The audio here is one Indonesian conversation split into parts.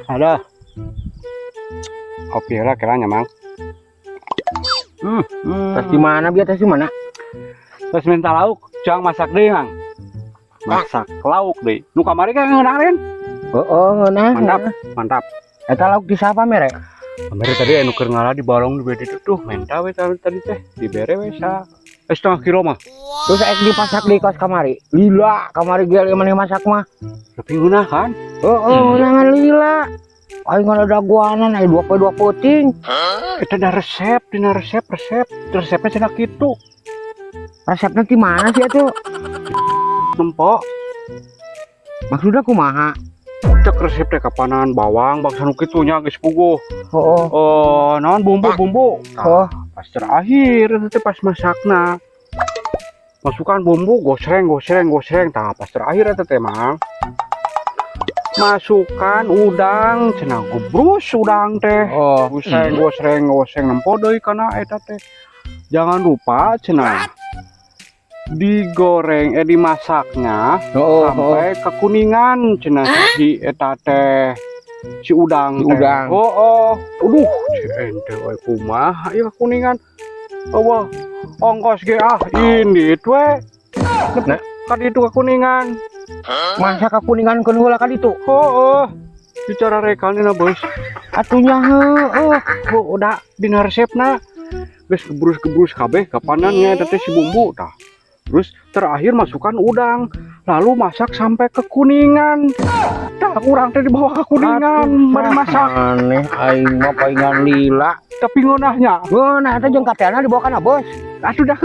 Ada. Kopi lah kiranya, Mang. Tes di mana biar tes di mana? Terus minta lauk, jangan masak deh, Mang. Masak lauk deh. Nu kamari kan ngeunangin. Nah. Mantap. Eta lauk di siapa mere? Kamari tadi anu keur ngalah di balong di bedi tuh, menta we tadi teh dibere we sa setengah kilo mah. Terus dipasak di kos kamari. Lila, kamari ge mana masak mah. Tapi ngeunah kan? Ngeunah lila. Aing ada daguanan aya 2 puting. Kita ada resep, resepnya cenah kitu. Resepnya di mana sih atuh? Nempok. Maksudnya kumaha? Cek resep teh kapanan bawang bangsa nu kitu nya geus puguh. Naon bumbu. Pas terakhir teh pas masakna. Masukkan bumbu gosreng. Tah pas terakhir eta teh Mang. Masukkan udang cenah gebrus udang teh. Gosreng nempo deui kana eta teh. Jangan lupa cenah digoreng dimasaknya sampai kekuningan cenah si eta teh si udang. Aduh si ente we kumaha ieu kekuningan. Wah ongkos ge ini we. Nah, kan itu kekuningan. Masa kekuningan keun heula ka ditu? Bicara rekalna bos. Atunya Udah dina resepna. Geus gebrus kabeh kapanannya eta teh si bumbu tah. Terus terakhir masukkan udang, lalu masak sampai kekuningan. Tah urang teh dibawa kekuningan, mari masak. Aneh aing mah paingan lila. Tapi ngeunahnya. Nah eta jeung kateana dibawa kana bos. Atuh dah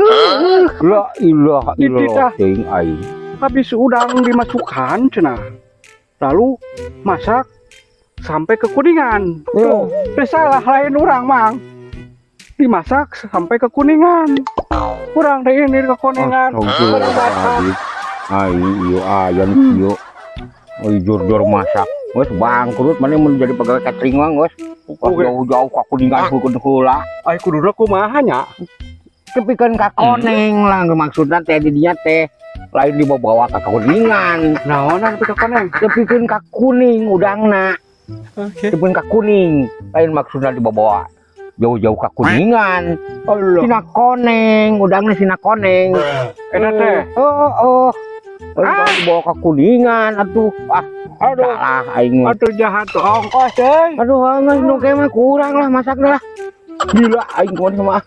La ilaha illallah teuing aing. Habis udang dimasukkan cenah. Lalu masak sampai kekuningan. Salah lain urang Mang. Dimasak sampai kekuningan. Kurang deh ini kekuningan. Aing ieu ayan ieu. Jor masak. Geus bangkrut mana mun jadi pegawai catering mah geus. Jauh-jauh ka kuningan heula. Ai kuduna kumaha nya? Tepikeun ka koneng lah maksudna teh di dinya teh lain dibawa ka kuningan. Naonan teh ka koneng? Tepikeun ka kuning udangna. Tepikeun ka kuning lain maksudna dibawa jauh-jauh ke kuningan. Sina koneng, udangnya sina koneng. Eta teh. Bawa ke kuningan atuh. Aduh, salah aing. Atuh jahat tuh ongkos euy. Aduh, geus nu mah kurang lah masakna lah. Gila aing kumaha mah.